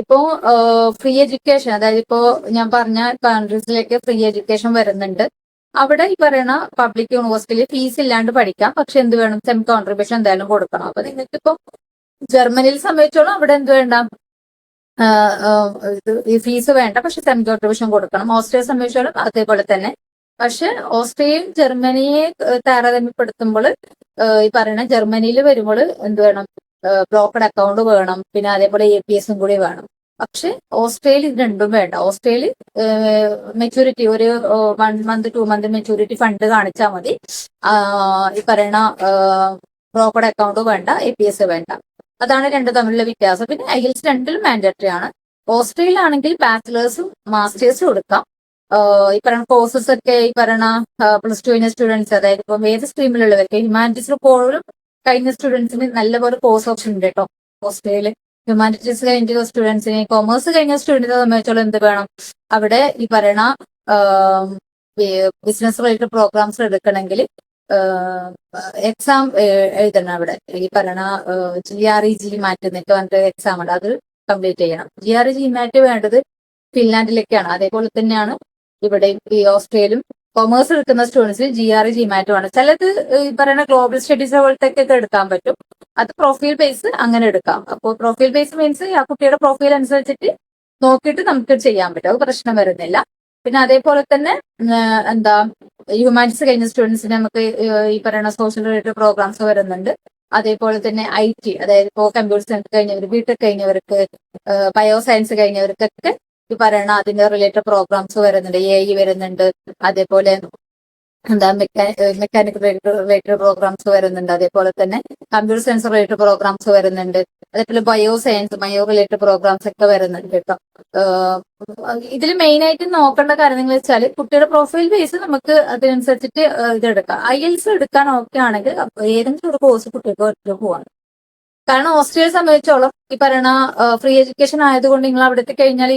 ഇപ്പോ free education, അതായത് ഇപ്പോ ഞാൻ പറഞ്ഞ കൺട്രീസിലേക്ക് ഫ്രീ എഡ്യൂക്കേഷൻ വരുന്നുണ്ട്. അവിടെ ഈ പറയുന്ന പബ്ലിക് യൂണിവേഴ്സിറ്റിയിൽ ഫീസ് ഇല്ലാണ്ട് പഠിക്കാം. പക്ഷെ എന്ത് വേണം, സെം കോൺട്രിബ്യൂഷൻ എന്തായാലും കൊടുക്കണം. അപ്പൊ നിങ്ങൾക്ക് ഇപ്പൊ ജർമ്മനിയിൽ സംബന്ധിച്ചോളം അവിടെ എന്ത് വേണ്ട, ഈ ഫീസ് വേണ്ട, പക്ഷെ സെം കോൺട്രിബ്യൂഷൻ കൊടുക്കണം. ഓസ്ട്രിയയെ സംബന്ധിച്ചോളം അതേപോലെ തന്നെ. പക്ഷെ ഓസ്ട്രിയയും ജർമ്മനിയെ താരതമ്യപ്പെടുത്തുമ്പോൾ ഈ പറയുന്ന ജർമ്മനിയിൽ വരുമ്പോൾ എന്ത് വേണം, ബ്രോക്കഡ് അക്കൗണ്ട് വേണം, പിന്നെ അതേപോലെ APSും കൂടി വേണം. പക്ഷെ ഓസ്ട്രേലിയ ഇത് രണ്ടും വേണ്ട. ഓസ്ട്രേലിയ മെച്ചൂരിറ്റി ഒരു 1 മന്ത് 2 മന്ത് മെച്ചൂരിറ്റി ഫണ്ട് കാണിച്ചാൽ മതി. ഈ പറയുന്ന ബ്രോക്കഡ് അക്കൗണ്ട് വേണ്ട, APS വേണ്ട. അതാണ് രണ്ടും തമ്മിലുള്ള വ്യത്യാസം. പിന്നെ IELTS രണ്ടിലും മാൻഡേറ്ററി ആണ്. ഓസ്ട്രേലിയ ആണെങ്കിൽ ബാച്ചിലേഴ്സും മാസ്റ്റേഴ്സും എടുക്കാം. ഈ പറയുന്ന കോഴ്സസ് ഒക്കെ ഈ പറയുന്ന +2 കഴിഞ്ഞ സ്റ്റുഡൻസ്, അതായത് ഇപ്പം ഏത് സ്ട്രീമിലുള്ളവർക്ക്, ഹ്യൂമാനിറ്റീസിൽ പോലും കഴിഞ്ഞ സ്റ്റുഡൻസിന് നല്ലപോലെ കോഴ്സ് ഓപ്ഷൻ ഉണ്ട് കേട്ടോ ഓസ്ട്രേലിയയിൽ. ഹ്യൂമാനിറ്റീസ് കഴിഞ്ഞ സ്റ്റുഡൻസിന്, കൊമേഴ്സ് കഴിഞ്ഞ സ്റ്റുഡൻസിനെ സംബന്ധിച്ചോളം എന്ത് വേണം, അവിടെ ഈ പറയുന്ന ബിസിനസ് റിലേറ്റഡ് പ്രോഗ്രാംസ് എടുക്കണമെങ്കിൽ എക്സാം എഴുതണം. അവിടെ ഈ പറയുന്ന GRE GMAT എന്നൊക്കെ പറഞ്ഞിട്ട് എക്സാം ഉണ്ട്, അത് കംപ്ലീറ്റ് ചെയ്യണം. GRE GMAT വേണ്ടത് ഫിൻലാൻഡിലേക്കാണ്. അതേപോലെ തന്നെയാണ് ഇവിടെ ഈ ഓസ്ട്രേലിയയിലും കൊമേഴ്സ് എടുക്കുന്ന സ്റ്റുഡൻസിന് GRE GMAT ആണ്. ചിലത് ഈ പറയുന്ന ഗ്ലോബൽ സ്റ്റഡീസ് പോലത്തെയൊക്കെ എടുക്കാൻ പറ്റും. അത് പ്രൊഫൈൽ ബേസ് അങ്ങനെ എടുക്കാം. അപ്പോൾ പ്രൊഫൈൽ ബേസ് മീൻസ് ആ കുട്ടിയുടെ പ്രൊഫൈൽ അനുസരിച്ചിട്ട് നോക്കിയിട്ട് നമുക്ക് ചെയ്യാൻ പറ്റും, അത് പ്രശ്നം വരുന്നില്ല. പിന്നെ അതേപോലെ തന്നെ എന്താ, ഹ്യൂമാനിറ്റീസ് കഴിഞ്ഞ സ്റ്റുഡൻസിന് നമുക്ക് ഈ പറയുന്ന സോഷ്യൽ റിലേറ്റഡ് പ്രോഗ്രാംസ് വരുന്നുണ്ട്. അതേപോലെ തന്നെ IT, അതായത് ഇപ്പോൾ കമ്പ്യൂട്ടർ സയൻസ് കഴിഞ്ഞവർ, BTech കഴിഞ്ഞവർക്ക്, ബയോ സയൻസ് കഴിഞ്ഞവർക്കൊക്കെ ഈ പറയുന്ന അതിന്റെ റിലേറ്റഡ് പ്രോഗ്രാംസ് വരുന്നുണ്ട്. AI വരുന്നുണ്ട്. അതേപോലെ എന്താ മെക്കാനിക്കൽ റിലേറ്റഡ് പ്രോഗ്രാംസ് വരുന്നുണ്ട്. അതേപോലെ തന്നെ കമ്പ്യൂട്ടർ സയൻസ് റിലേറ്റഡ് പ്രോഗ്രാംസ് വരുന്നുണ്ട്. അതേപോലെ bio science, bio related programmes ഒക്കെ വരുന്നുണ്ട് കേട്ടോ. ഇതിൽ മെയിൻ ആയിട്ട് നോക്കേണ്ട കാര്യങ്ങൾ വെച്ചാൽ കുട്ടിയുടെ പ്രൊഫൈൽ ബേസ് നമുക്ക് അതിനനുസരിച്ചിട്ട് ഇതെടുക്കാം. IELTS എടുക്കാൻ ഓക്കെ ആണെങ്കിൽ ഏതെങ്കിലും ഒരു കോഴ്സ് കുട്ടികൾക്ക് ഒറ്റ പോവാണ്. കാരണം ഓസ്ട്രേലിയയെ സംബന്ധിച്ചോളം ഈ പറയുന്ന ഫ്രീ എഡ്യൂക്കേഷൻ ആയതുകൊണ്ട് നിങ്ങൾ അവിടെ എത്തിക്കഴിഞ്ഞാൽ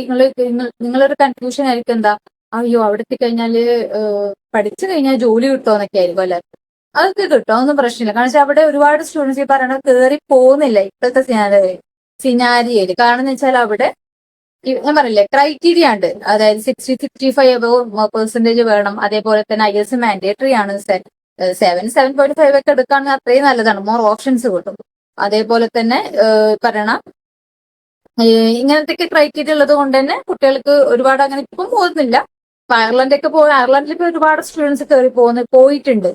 നിങ്ങളൊരു കൺഫ്യൂഷൻ ആയിരിക്കും, എന്താ അയ്യോ അവിടെ എത്തിക്കഴിഞ്ഞാല് പഠിച്ചു കഴിഞ്ഞാൽ ജോലി കിട്ടുമോ എന്നൊക്കെ ആയിരിക്കും അല്ലെ. അതൊക്കെ കിട്ടും, അതൊന്നും പ്രശ്നമില്ല. കാരണം വെച്ചാൽ അവിടെ ഒരുപാട് സ്റ്റുഡൻസ് ഈ പറയുന്ന കയറി പോകുന്നില്ല ഇപ്പോഴത്തെ സിനാരിയയിൽ. കാരണം എന്ന് വെച്ചാൽ അവിടെ ഞാൻ പറയില്ലേ, ക്രൈറ്റീരിയ ഉണ്ട്. അതായത് 60-65 പെർസെന്റേജ് വേണം. അതേപോലെ തന്നെ IELTS മാൻഡേറ്ററി ആണ്. 7.5 ഒക്കെ എടുക്കുകയാണെങ്കിൽ അത്രയും നല്ലതാണ്, മോർ ഓപ്ഷൻസ് കിട്ടും. അതേപോലെ തന്നെ പറയണ ഇങ്ങനത്തെ ക്രൈറ്റീരിയ ഉള്ളത് കൊണ്ട് തന്നെ കുട്ടികൾക്ക് ഒരുപാട് അങ്ങനെ ഇപ്പം പോകുന്നില്ല. ഇപ്പൊ അയർലൻഡിൽ ഇപ്പൊ ഒരുപാട് സ്റ്റുഡൻസ് കയറി പോയിട്ടുണ്ട്.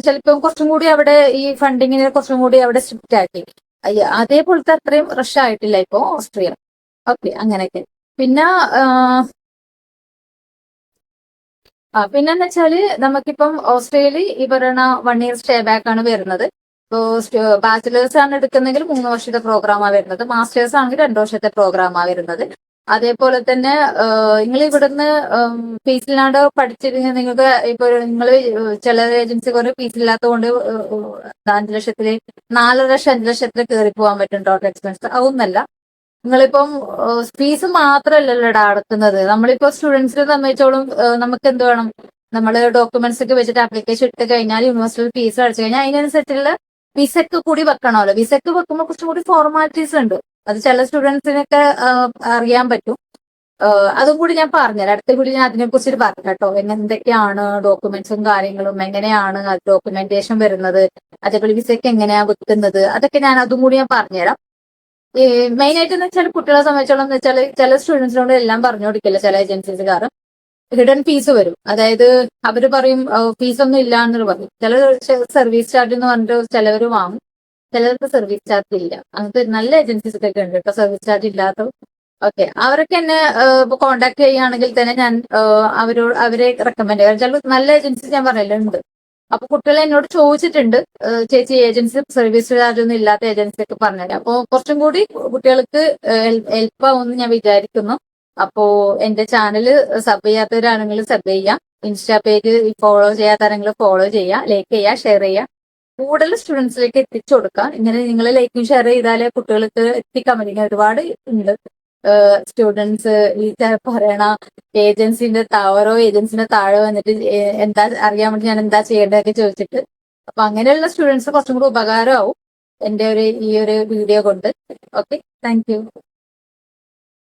ചിലപ്പോൾ കുറച്ചും കൂടി അവിടെ ഈ ഫണ്ടിങ്ങിനെ കുറച്ചും കൂടി അവിടെ സ്ട്രിക്റ്റ് ആക്കി. അതേപോലത്തെ അത്രയും റഷ് ആയിട്ടില്ല ഇപ്പൊ ഓസ്ട്രിയ. ഓക്കെ, അങ്ങനെയൊക്കെ. പിന്നെ പിന്നെന്ന് വെച്ചാല് നമുക്കിപ്പം ഓസ്ട്രേലിയ ഈ പറയുന്ന 1 ഇയർ സ്റ്റേ ബാക്ക് ആണ് വരുന്നത്. ഇപ്പോൾ ബാച്ചിലേഴ്സ് ആണ് എടുക്കുന്നെങ്കിൽ 3 വർഷത്തെ പ്രോഗ്രാമാണ് വരുന്നത്. മാസ്റ്റേഴ്സ് ആണെങ്കിൽ 2 വർഷത്തെ പ്രോഗ്രാമാണ് വരുന്നത്. അതേപോലെ തന്നെ നിങ്ങൾ ഇവിടുന്ന് ഫീസില്ലാണ്ട് പഠിച്ചിരുന്ന നിങ്ങൾക്ക് ഇപ്പൊ നിങ്ങൾ ചില ഏജൻസി കുറെ ഫീസില്ലാത്തത് കൊണ്ട് 5 ലക്ഷത്തില് 4 ലക്ഷം 5 ലക്ഷത്തിൽ കയറി പോകാൻ പറ്റും ടോട്ടൽ എക്സ്പെൻസ്. അതൊന്നല്ല. നിങ്ങളിപ്പം ഫീസ് മാത്രമല്ലല്ലോ അടക്കുന്നത്. നമ്മളിപ്പോ സ്റ്റുഡൻസിനെ സംബന്ധിച്ചോളം നമുക്ക് എന്ത് വേണം, നമ്മൾ ഡോക്യുമെന്റ്സ് ഒക്കെ വെച്ചിട്ട് ആപ്ലിക്കേഷൻ ഇട്ട് കഴിഞ്ഞാൽ യൂണിവേഴ്സിറ്റിയിൽ ഫീസ് അടച്ചു കഴിഞ്ഞാൽ അതിനനുസരിച്ചുള്ള വിസക്ക് കൂടി വെക്കണമല്ലോ. വിസക്ക് വെക്കുമ്പോൾ കുറച്ചും കൂടി ഫോർമാലിറ്റീസ് ഉണ്ട്. അത് ചില സ്റ്റുഡൻസിനൊക്കെ അറിയാൻ പറ്റും. അതും കൂടി ഞാൻ പറഞ്ഞുതരാം. അടുത്ത കൂടി ഞാൻ അതിനെ കുറിച്ചിട്ട് പറഞ്ഞു കേട്ടോ. എന്തൊക്കെയാണ് ഡോക്യുമെന്റ്സും കാര്യങ്ങളും, എങ്ങനെയാണ് ഡോക്യുമെന്റേഷൻ വരുന്നത്, അതേപോലെ വിസയ്ക്ക് എങ്ങനെയാ വെക്കുന്നത്, അതൊക്കെ ഞാൻ അതും കൂടി ഞാൻ പറഞ്ഞുതരാം. ഈ മെയിൻ ആയിട്ട് എന്ന് വെച്ചാൽ കുട്ടികളെ സംബന്ധിച്ചോളം എന്ന് വെച്ചാൽ ചില സ്റ്റുഡൻസിനോട് എല്ലാം പറഞ്ഞു കൊടുക്കില്ല ചില ഏജൻസീസുകാർ. ഹിഡൻ ഫീസ് വരും. അതായത് അവര് പറയും ഫീസ് ഒന്നും ഇല്ല എന്ന് പറയും. ചില സർവീസ് ചാർജ് എന്ന് പറഞ്ഞിട്ട് ചിലവർ വാങ്ങും, ചിലർക്ക് സർവീസ് ചാർജ് ഇല്ല. അങ്ങനത്തെ നല്ല ഏജൻസീസ് ഒക്കെ ഉണ്ട് കേട്ടോ, സർവീസ് ചാർജ് ഇല്ലാത്ത. ഓക്കെ, അവരൊക്കെ എന്നെ കോണ്ടാക്ട് ചെയ്യുകയാണെങ്കിൽ തന്നെ ഞാൻ അവരെ റെക്കമെൻഡ് ചെയ്യാം. ചില നല്ല ഏജൻസീസ് ഞാൻ പറഞ്ഞല്ലോ ഉണ്ട്. അപ്പൊ കുട്ടികൾ എന്നോട് ചോദിച്ചിട്ടുണ്ട്, ചേച്ചി ഏജൻസി സർവീസ് ചാർജ് ഒന്നും ഇല്ലാത്ത ഏജൻസി ഒക്കെ പറഞ്ഞുതരാം. അപ്പോൾ കുറച്ചും കൂടി കുട്ടികൾക്ക് ഹെൽപ്പ് ആവുമെന്ന് ഞാൻ വിചാരിക്കുന്നു. അപ്പോ എന്റെ ചാനൽ സബ് ചെയ്യാത്തവരാണെങ്കിൽ സബ് ചെയ്യാം. ഇൻസ്റ്റാ പേജ് ഫോളോ ചെയ്യാത്തവരെങ്കിൽ ഫോളോ ചെയ്യുക, ലൈക്ക് ചെയ്യുക, ഷെയർ ചെയ്യുക. കൂടുതൽ സ്റ്റുഡൻസിലേക്ക് എത്തിച്ചു കൊടുക്കുക. ഇങ്ങനെ നിങ്ങൾ ലൈക്കും ഷെയർ ചെയ്താലേ കുട്ടികൾക്ക് എത്തിക്കാൻ പറ്റും. ഒരുപാട് ഉണ്ട് സ്റ്റുഡൻസ് ഈ പറയണ ഓരോ ഏജൻസിന്റെ താഴെ വന്നിട്ട് എന്താ അറിയാൻ വേണ്ടി ഞാൻ എന്താ ചെയ്യേണ്ടതൊക്കെ ചോദിച്ചിട്ട്. അപ്പൊ അങ്ങനെയുള്ള സ്റ്റുഡൻസ് കുറച്ചും കൂടി ഉപകാരമാവും എന്റെ ഈ ഒരു വീഡിയോ കൊണ്ട്. Okay, thank you.